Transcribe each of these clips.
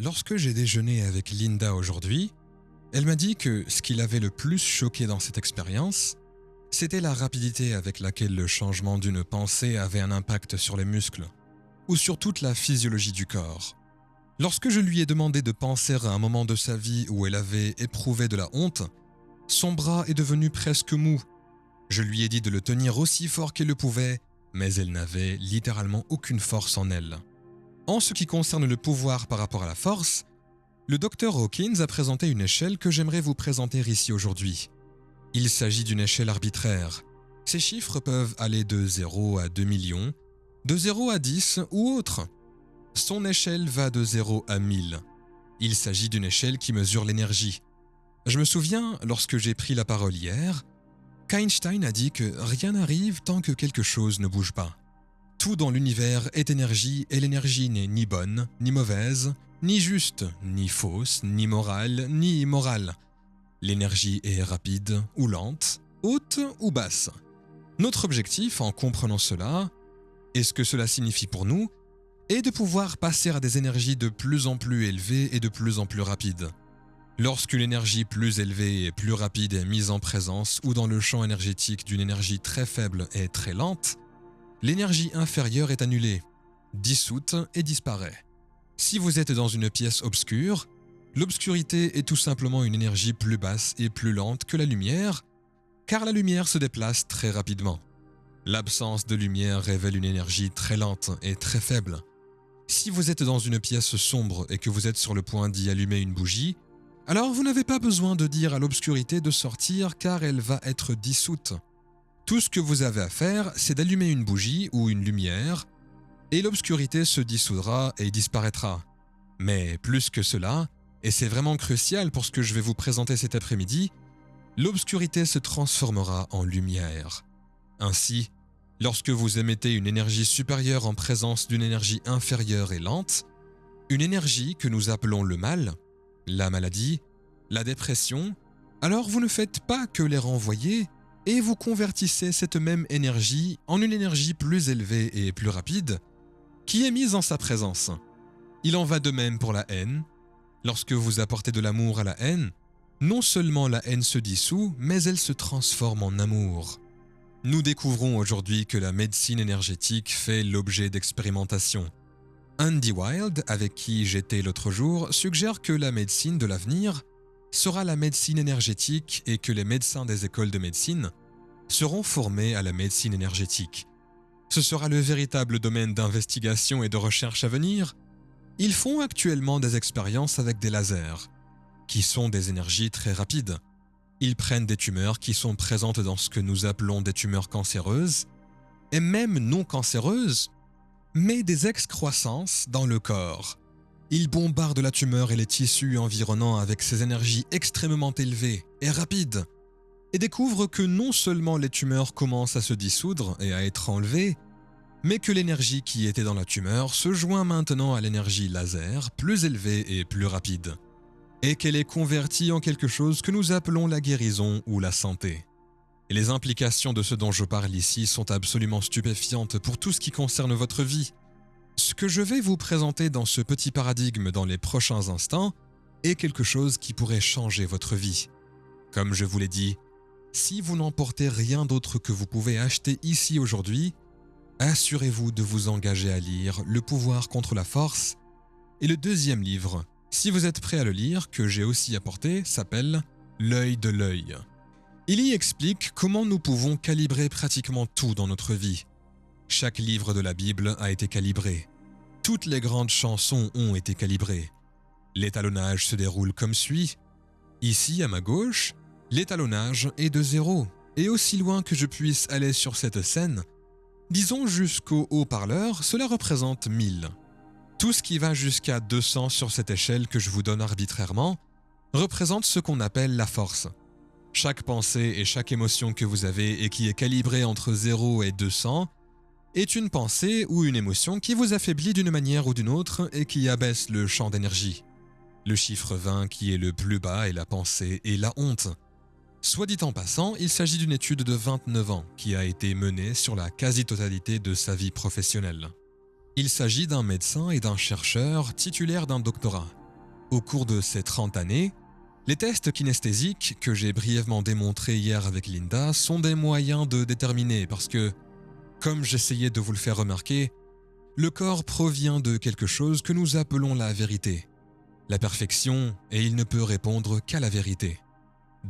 Lorsque j'ai déjeuné avec Linda aujourd'hui, elle m'a dit que ce qui l'avait le plus choqué dans cette expérience, c'était la rapidité avec laquelle le changement d'une pensée avait un impact sur les muscles, ou sur toute la physiologie du corps. Lorsque je lui ai demandé de penser à un moment de sa vie où elle avait éprouvé de la honte, son bras est devenu presque mou. Je lui ai dit de le tenir aussi fort qu'elle le pouvait, mais elle n'avait littéralement aucune force en elle. En ce qui concerne le pouvoir par rapport à la force, le Dr Hawkins a présenté une échelle que j'aimerais vous présenter ici aujourd'hui. Il s'agit d'une échelle arbitraire. Ces chiffres peuvent aller de 0 à 2 millions, de 0 à 10 ou autre. Son échelle va de 0 à 1000. Il s'agit d'une échelle qui mesure l'énergie. Je me souviens, lorsque j'ai pris la parole hier, qu'Einstein a dit que rien n'arrive tant que quelque chose ne bouge pas. Tout dans l'univers est énergie et l'énergie n'est ni bonne, ni mauvaise, ni juste, ni fausse, ni morale, ni immorale. L'énergie est rapide ou lente, haute ou basse. Notre objectif, en comprenant cela, et ce que cela signifie pour nous, est de pouvoir passer à des énergies de plus en plus élevées et de plus en plus rapides. Lorsqu'une énergie plus élevée et plus rapide est mise en présence ou dans le champ énergétique d'une énergie très faible et très lente, l'énergie inférieure est annulée, dissoute et disparaît. Si vous êtes dans une pièce obscure, l'obscurité est tout simplement une énergie plus basse et plus lente que la lumière, car la lumière se déplace très rapidement. L'absence de lumière révèle une énergie très lente et très faible. Si vous êtes dans une pièce sombre et que vous êtes sur le point d'y allumer une bougie, alors vous n'avez pas besoin de dire à l'obscurité de sortir car elle va être dissoute. Tout ce que vous avez à faire, c'est d'allumer une bougie ou une lumière et l'obscurité se dissoudra et disparaîtra. Mais plus que cela, et c'est vraiment crucial pour ce que je vais vous présenter cet après-midi, l'obscurité se transformera en lumière. Ainsi, lorsque vous émettez une énergie supérieure en présence d'une énergie inférieure et lente, une énergie que nous appelons le mal, la maladie, la dépression, alors vous ne faites pas que les renvoyer et vous convertissez cette même énergie en une énergie plus élevée et plus rapide qui est mise en sa présence. Il en va de même pour la haine. Lorsque vous apportez de l'amour à la haine, non seulement la haine se dissout, mais elle se transforme en amour. Nous découvrons aujourd'hui que la médecine énergétique fait l'objet d'expérimentations. Andy Wild, avec qui j'étais l'autre jour, suggère que la médecine de l'avenir sera la médecine énergétique et que les médecins des écoles de médecine seront formés à la médecine énergétique. Ce sera le véritable domaine d'investigation et de recherche à venir. Ils font actuellement des expériences avec des lasers, qui sont des énergies très rapides. Ils prennent des tumeurs qui sont présentes dans ce que nous appelons des tumeurs cancéreuses, et même non cancéreuses, mais des excroissances dans le corps. Ils bombardent la tumeur et les tissus environnants avec ces énergies extrêmement élevées et rapides, et découvrent que non seulement les tumeurs commencent à se dissoudre et à être enlevées, mais que l'énergie qui était dans la tumeur se joint maintenant à l'énergie laser, plus élevée et plus rapide, et qu'elle est convertie en quelque chose que nous appelons la guérison ou la santé. Et les implications de ce dont je parle ici sont absolument stupéfiantes pour tout ce qui concerne votre vie. Ce que je vais vous présenter dans ce petit paradigme dans les prochains instants est quelque chose qui pourrait changer votre vie. Comme je vous l'ai dit, si vous n'emportez rien d'autre que vous pouvez acheter ici aujourd'hui, assurez-vous de vous engager à lire Le pouvoir contre la force et le deuxième livre, si vous êtes prêt à le lire, que j'ai aussi apporté, s'appelle L'œil de l'œil. Il y explique comment nous pouvons calibrer pratiquement tout dans notre vie. Chaque livre de la Bible a été calibré. Toutes les grandes chansons ont été calibrées. L'étalonnage se déroule comme suit. Ici, à ma gauche, l'étalonnage est de 0. Et aussi loin que je puisse aller sur cette scène, disons jusqu'au haut-parleur, cela représente 1000. Tout ce qui va jusqu'à 200 sur cette échelle que je vous donne arbitrairement représente ce qu'on appelle la force. Chaque pensée et chaque émotion que vous avez et qui est calibrée entre 0 et 200 est une pensée ou une émotion qui vous affaiblit d'une manière ou d'une autre et qui abaisse le champ d'énergie. Le chiffre 20 qui est le plus bas est la pensée et la honte. Soit dit en passant, il s'agit d'une étude de 29 ans qui a été menée sur la quasi-totalité de sa vie professionnelle. Il s'agit d'un médecin et d'un chercheur titulaire d'un doctorat. Au cours de ces 30 années, les tests kinesthésiques que j'ai brièvement démontrés hier avec Linda sont des moyens de déterminer parce que, comme j'essayais de vous le faire remarquer, le corps provient de quelque chose que nous appelons la vérité, la perfection, et il ne peut répondre qu'à la vérité.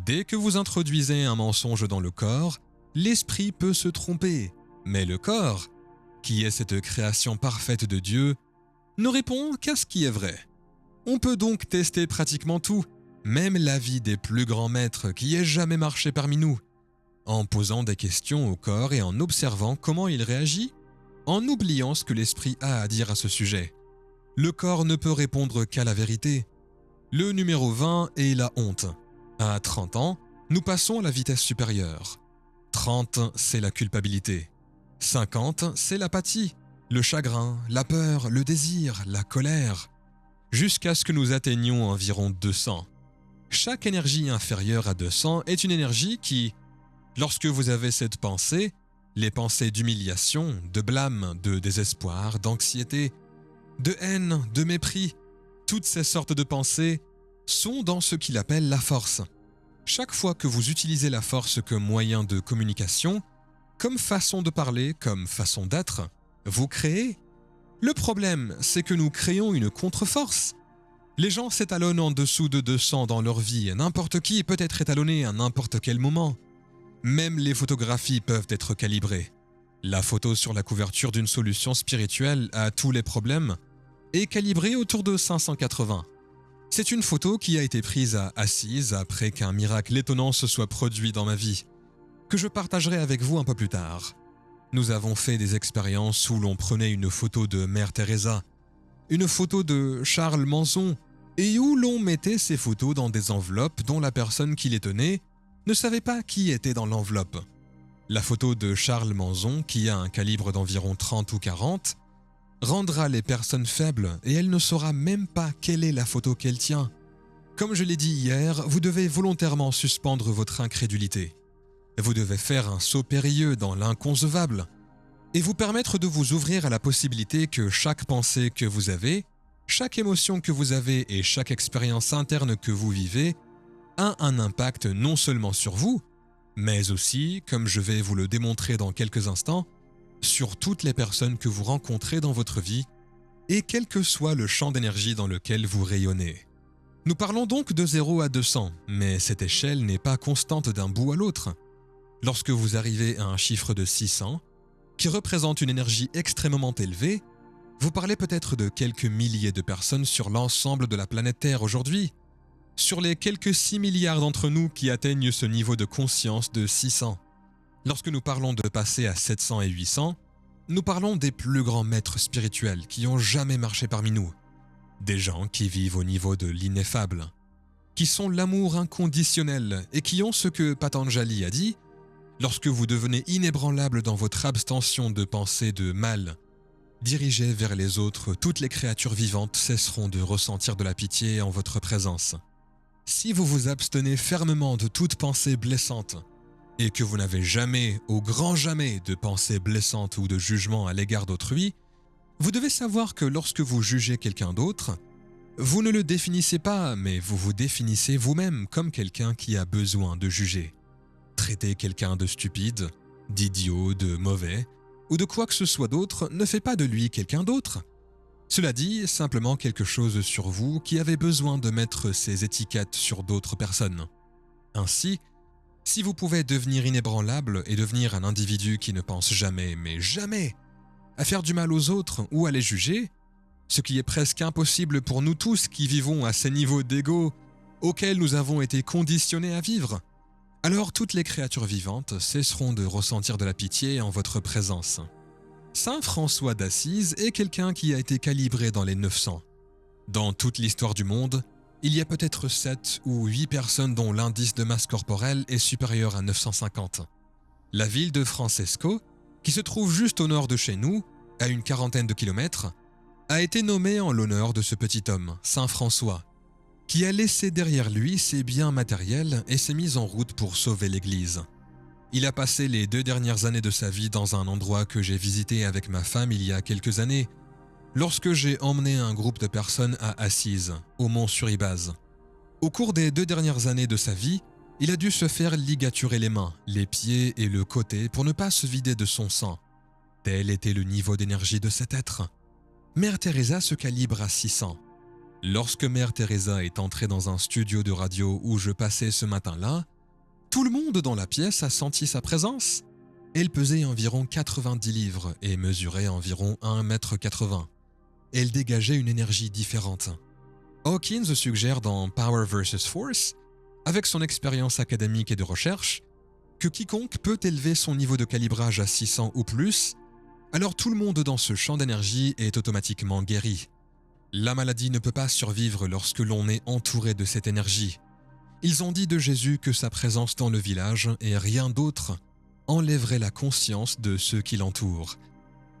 Dès que vous introduisez un mensonge dans le corps, l'esprit peut se tromper, mais le corps, qui est cette création parfaite de Dieu, ne répond qu'à ce qui est vrai. On peut donc tester pratiquement tout, même la vie des plus grands maîtres qui aient jamais marché parmi nous, en posant des questions au corps et en observant comment il réagit, en oubliant ce que l'esprit a à dire à ce sujet. Le corps ne peut répondre qu'à la vérité. Le numéro 20 est la honte. À 30 ans, nous passons à la vitesse supérieure. 30, c'est la culpabilité. 50, c'est l'apathie, le chagrin, la peur, le désir, la colère, jusqu'à ce que nous atteignions environ 200. Chaque énergie inférieure à 200 est une énergie qui, lorsque vous avez cette pensée, les pensées d'humiliation, de blâme, de désespoir, d'anxiété, de haine, de mépris, toutes ces sortes de pensées sont dans ce qu'il appelle la force. Chaque fois que vous utilisez la force comme moyen de communication, comme façon de parler, comme façon d'être, vous créez. Le problème, c'est que nous créons une contre-force. Les gens s'étalonnent en dessous de 200 dans leur vie et n'importe qui peut être étalonné à n'importe quel moment. Même les photographies peuvent être calibrées. La photo sur la couverture d'une solution spirituelle à tous les problèmes est calibrée autour de 580. C'est une photo qui a été prise à Assise après qu'un miracle étonnant se soit produit dans ma vie, que je partagerai avec vous un peu plus tard. Nous avons fait des expériences où l'on prenait une photo de Mère Teresa, une photo de Charles Manson, et où l'on mettait ces photos dans des enveloppes dont la personne qui les tenait ne savait pas qui était dans l'enveloppe. La photo de Charles Manson, qui a un calibre d'environ 30 ou 40, rendra les personnes faibles et elle ne saura même pas quelle est la photo qu'elle tient. Comme je l'ai dit hier, vous devez volontairement suspendre votre incrédulité. Vous devez faire un saut périlleux dans l'inconcevable et vous permettre de vous ouvrir à la possibilité que chaque pensée que vous avez, chaque émotion que vous avez et chaque expérience interne que vous vivez a un impact non seulement sur vous, mais aussi, comme je vais vous le démontrer dans quelques instants, sur toutes les personnes que vous rencontrez dans votre vie et quel que soit le champ d'énergie dans lequel vous rayonnez. Nous parlons donc de 0 à 200, mais cette échelle n'est pas constante d'un bout à l'autre. Lorsque vous arrivez à un chiffre de 600, qui représente une énergie extrêmement élevée, vous parlez peut-être de quelques milliers de personnes sur l'ensemble de la planète Terre aujourd'hui, sur les quelques 6 milliards d'entre nous qui atteignent ce niveau de conscience de 600. Lorsque nous parlons de passer à 700 et 800, nous parlons des plus grands maîtres spirituels qui ont jamais marché parmi nous, des gens qui vivent au niveau de l'ineffable, qui sont l'amour inconditionnel et qui ont ce que Patanjali a dit: lorsque vous devenez inébranlable dans votre abstention de pensée de mal, dirigée vers les autres, toutes les créatures vivantes cesseront de ressentir de la pitié en votre présence. Si vous vous abstenez fermement de toute pensée blessante, et que vous n'avez jamais, au grand jamais, de pensée blessante ou de jugement à l'égard d'autrui, vous devez savoir que lorsque vous jugez quelqu'un d'autre, vous ne le définissez pas, mais vous vous définissez vous-même comme quelqu'un qui a besoin de juger. Traiter quelqu'un de stupide, d'idiot, de mauvais, ou de quoi que ce soit d'autre ne fait pas de lui quelqu'un d'autre. Cela dit simplement quelque chose sur vous qui avez besoin de mettre ces étiquettes sur d'autres personnes. Ainsi, si vous pouvez devenir inébranlable et devenir un individu qui ne pense jamais, mais jamais, à faire du mal aux autres ou à les juger, ce qui est presque impossible pour nous tous qui vivons à ces niveaux d'ego auxquels nous avons été conditionnés à vivre, alors toutes les créatures vivantes cesseront de ressentir de la pitié en votre présence. Saint François d'Assise est quelqu'un qui a été calibré dans les 900. Dans toute l'histoire du monde, il y a peut-être 7 ou 8 personnes dont l'indice de masse corporelle est supérieur à 950. La ville de Francesco, qui se trouve juste au nord de chez nous, à une quarantaine de kilomètres, a été nommée en l'honneur de ce petit homme, Saint François, qui a laissé derrière lui ses biens matériels et s'est mis en route pour sauver l'Église. Il a passé les 2 dernières années de sa vie dans un endroit que j'ai visité avec ma femme il y a quelques années, lorsque j'ai emmené un groupe de personnes à Assise, au mont Suribase. Au cours des 2 dernières années de sa vie, il a dû se faire ligaturer les mains, les pieds et le côté pour ne pas se vider de son sang. Tel était le niveau d'énergie de cet être. Mère Teresa se calibre à 600. Lorsque Mère Teresa est entrée dans un studio de radio où je passais ce matin-là, tout le monde dans la pièce a senti sa présence. Elle pesait environ 90 livres et mesurait environ 1,80 m. Elle dégageait une énergie différente. Hawkins suggère dans Power vs Force, avec son expérience académique et de recherche, que quiconque peut élever son niveau de calibrage à 600 ou plus, alors tout le monde dans ce champ d'énergie est automatiquement guéri. La maladie ne peut pas survivre lorsque l'on est entouré de cette énergie. Ils ont dit de Jésus que sa présence dans le village et rien d'autre enlèverait la conscience de ceux qui l'entourent.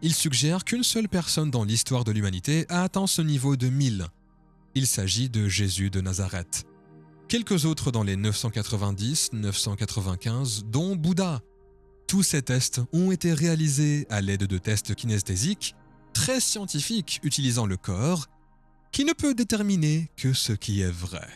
Il suggère qu'une seule personne dans l'histoire de l'humanité a atteint ce niveau de 1000. Il s'agit de Jésus de Nazareth. Quelques autres dans les 990, 995, dont Bouddha. Tous ces tests ont été réalisés à l'aide de tests kinesthésiques, très scientifiques utilisant le corps, qui ne peut déterminer que ce qui est vrai.